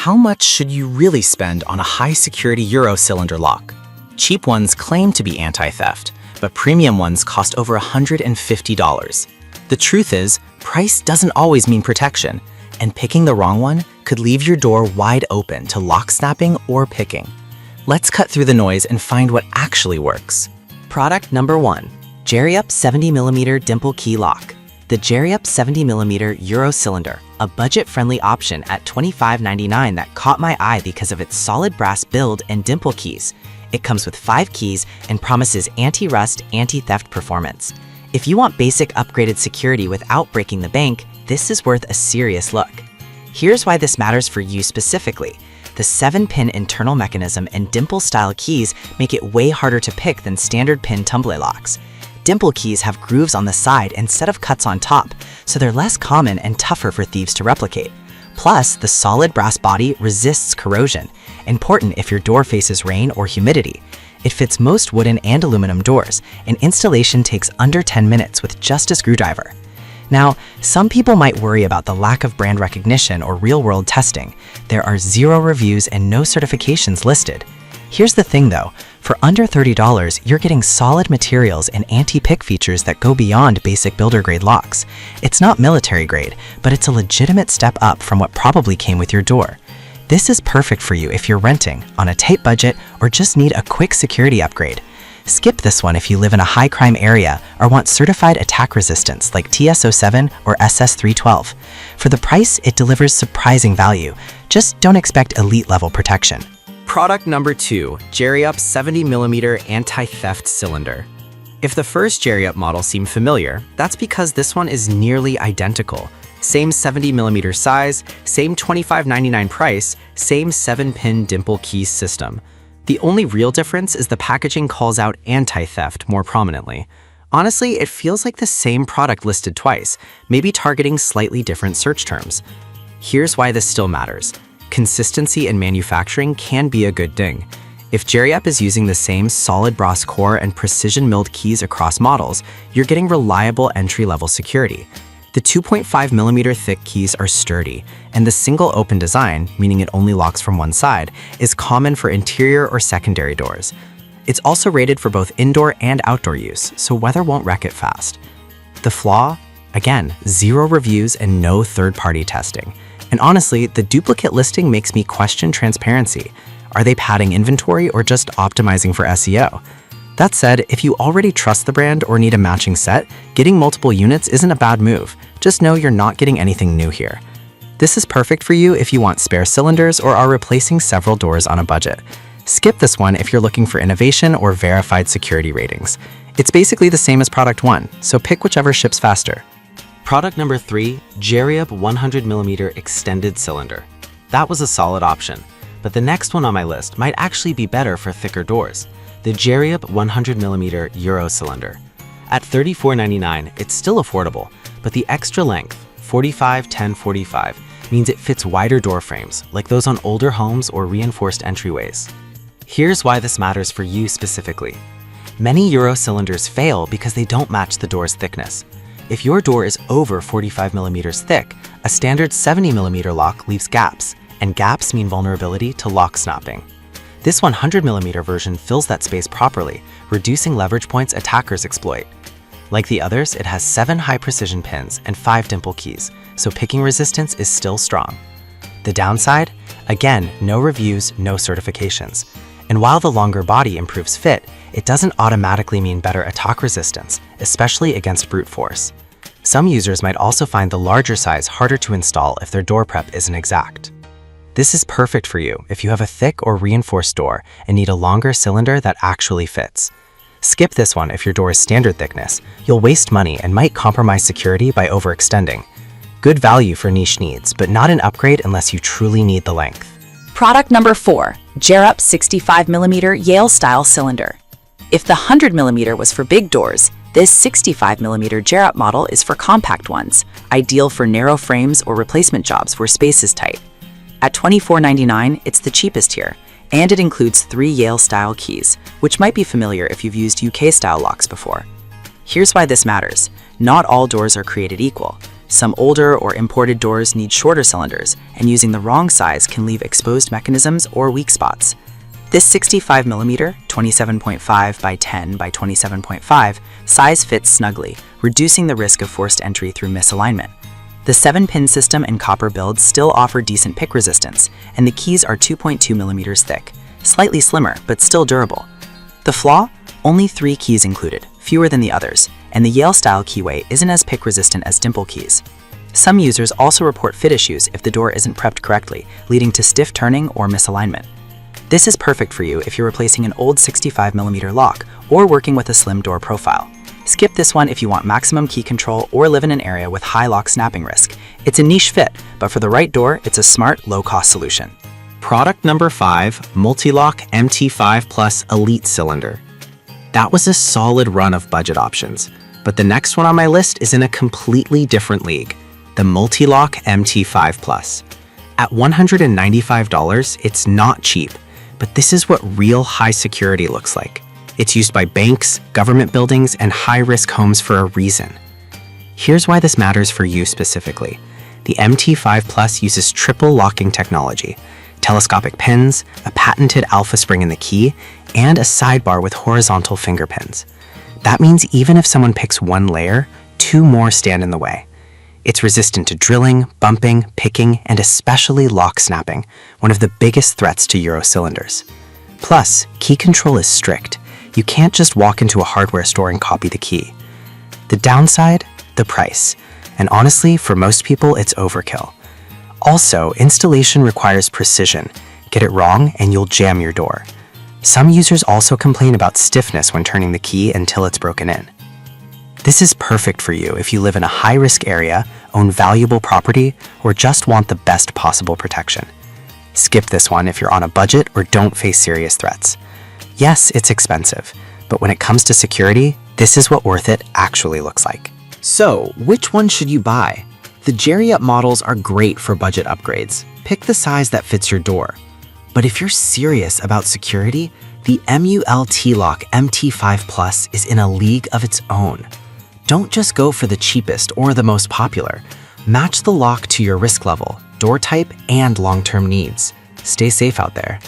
How much should you really spend on a high-security Euro cylinder lock? Cheap ones claim to be anti-theft, but premium ones cost over $150. The truth is, price doesn't always mean protection, and picking the wrong one could leave your door wide open to lock snapping or picking. Let's cut through the noise and find what actually works. Product number 1. Jerry-Up 70mm Dimple Key Lock. The Jerry-Up 70mm Euro cylinder, a budget-friendly option at $25.99 that caught my eye because of its solid brass build and dimple keys. It comes with 5 keys and promises anti-rust, anti-theft performance. If you want basic upgraded security without breaking the bank, this is worth a serious look. Here's why this matters for you specifically. The 7-pin internal mechanism and dimple-style keys make it way harder to pick than standard pin tumbler locks. Dimple keys have grooves on the side instead of cuts on top, so they're less common and tougher for thieves to replicate. Plus, the solid brass body resists corrosion, important if your door faces rain or humidity. It fits most wooden and aluminum doors, and installation takes under 10 minutes with just a screwdriver. Now, some people might worry about the lack of brand recognition or real-world testing. There are 0 reviews and no certifications listed. Here's the thing though, for under $30, you're getting solid materials and anti-pick features that go beyond basic builder-grade locks. It's not military grade, but it's a legitimate step up from what probably came with your door. This is perfect for you if you're renting, on a tight budget, or just need a quick security upgrade. Skip this one if you live in a high-crime area or want certified attack resistance like TS07 or SS312. For the price, it delivers surprising value. Just don't expect elite-level protection. Product number 2, Jerry-Up 70mm Anti-Theft Cylinder. If the first Jerry-Up model seemed familiar, that's because this one is nearly identical. Same 70mm size, same $25.99 price, same 7-pin dimple key system. The only real difference is the packaging calls out anti-theft more prominently. Honestly, it feels like the same product listed twice, maybe targeting slightly different search terms. Here's why this still matters. Consistency in manufacturing can be a good thing. If Jerry-Up is using the same solid brass core and precision milled keys across models, you're getting reliable entry-level security. The 2.5mm thick keys are sturdy, and the single open design, meaning it only locks from one side, is common for interior or secondary doors. It's also rated for both indoor and outdoor use, so weather won't wreck it fast. The flaw? Again, 0 reviews and no third-party testing. And honestly, the duplicate listing makes me question transparency. Are they padding inventory or just optimizing for SEO? That said, if you already trust the brand or need a matching set, getting multiple units isn't a bad move. Just know you're not getting anything new here. This is perfect for you if you want spare cylinders or are replacing several doors on a budget. Skip this one if you're looking for innovation or verified security ratings. It's basically the same as product 1, so pick whichever ships faster. Product number 3, Jerry-Up 100mm Extended Cylinder. That was a solid option, but the next one on my list might actually be better for thicker doors. The Jerry-Up 100mm Euro cylinder. At $34.99, it's still affordable, but the extra length, 45-10-45, means it fits wider door frames, like those on older homes or reinforced entryways. Here's why this matters for you specifically. Many Euro cylinders fail because they don't match the door's thickness. If your door is over 45mm thick, a standard 70mm lock leaves gaps, and gaps mean vulnerability to lock snapping. This 100mm version fills that space properly, reducing leverage points attackers exploit. Like the others, it has 7 high-precision pins and 5 dimple keys, so picking resistance is still strong. The downside? Again, no reviews, no certifications. And while the longer body improves fit, it doesn't automatically mean better attack resistance, especially against brute force. Some users might also find the larger size harder to install if their door prep isn't exact. This is perfect for you if you have a thick or reinforced door and need a longer cylinder that actually fits. Skip this one if your door is standard thickness. You'll waste money and might compromise security by overextending. Good value for niche needs, but not an upgrade unless you truly need the length. Product number 4, Jerry-Up 65mm Yale-style cylinder. If the 100mm was for big doors, this 65mm Jerry-Up model is for compact ones, ideal for narrow frames or replacement jobs where space is tight. At $24.99, it's the cheapest here, and it includes 3 Yale-style keys, which might be familiar if you've used UK-style locks before. Here's why this matters. Not all doors are created equal. Some older or imported doors need shorter cylinders, and using the wrong size can leave exposed mechanisms or weak spots. This 65mm 27.5 by 10 by 27.5 size fits snugly, reducing the risk of forced entry through misalignment. The 7-pin system and copper builds still offer decent pick resistance, and the keys are 2.2mm thick, slightly slimmer but still durable. The flaw? Only 3 keys included, fewer than the others, and the Yale-style keyway isn't as pick-resistant as dimple keys. Some users also report fit issues if the door isn't prepped correctly, leading to stiff turning or misalignment. This is perfect for you if you're replacing an old 65mm lock or working with a slim door profile. Skip this one if you want maximum key control or live in an area with high lock snapping risk. It's a niche fit, but for the right door, it's a smart, low-cost solution. Product number 5, Multi-Lock MT5 Plus Elite Cylinder. That was a solid run of budget options, but the next one on my list is in a completely different league, the Multi-Lock MT5 Plus. At $195, it's not cheap, but this is what real high security looks like. It's used by banks, government buildings, and high-risk homes for a reason. Here's why this matters for you specifically. The MT5 Plus uses triple locking technology, telescopic pins, a patented alpha spring in the key, and a sidebar with horizontal finger pins. That means even if someone picks one layer, 2 more stand in the way. It's resistant to drilling, bumping, picking, and especially lock snapping, one of the biggest threats to Euro cylinders. Plus, key control is strict. You can't just walk into a hardware store and copy the key. The downside? The price. And honestly, for most people, it's overkill. Also, installation requires precision. Get it wrong and you'll jam your door. Some users also complain about stiffness when turning the key until it's broken in. This is perfect for you if you live in a high-risk area, own valuable property, or just want the best possible protection. Skip this one if you're on a budget or don't face serious threats. Yes, it's expensive, but when it comes to security, this is what worth it actually looks like. So, which one should you buy? The Jerry Up models are great for budget upgrades. Pick the size that fits your door. But if you're serious about security, the Multi-Lock MT5 Plus is in a league of its own. Don't just go for the cheapest or the most popular. Match the lock to your risk level, door type, and long-term needs. Stay safe out there.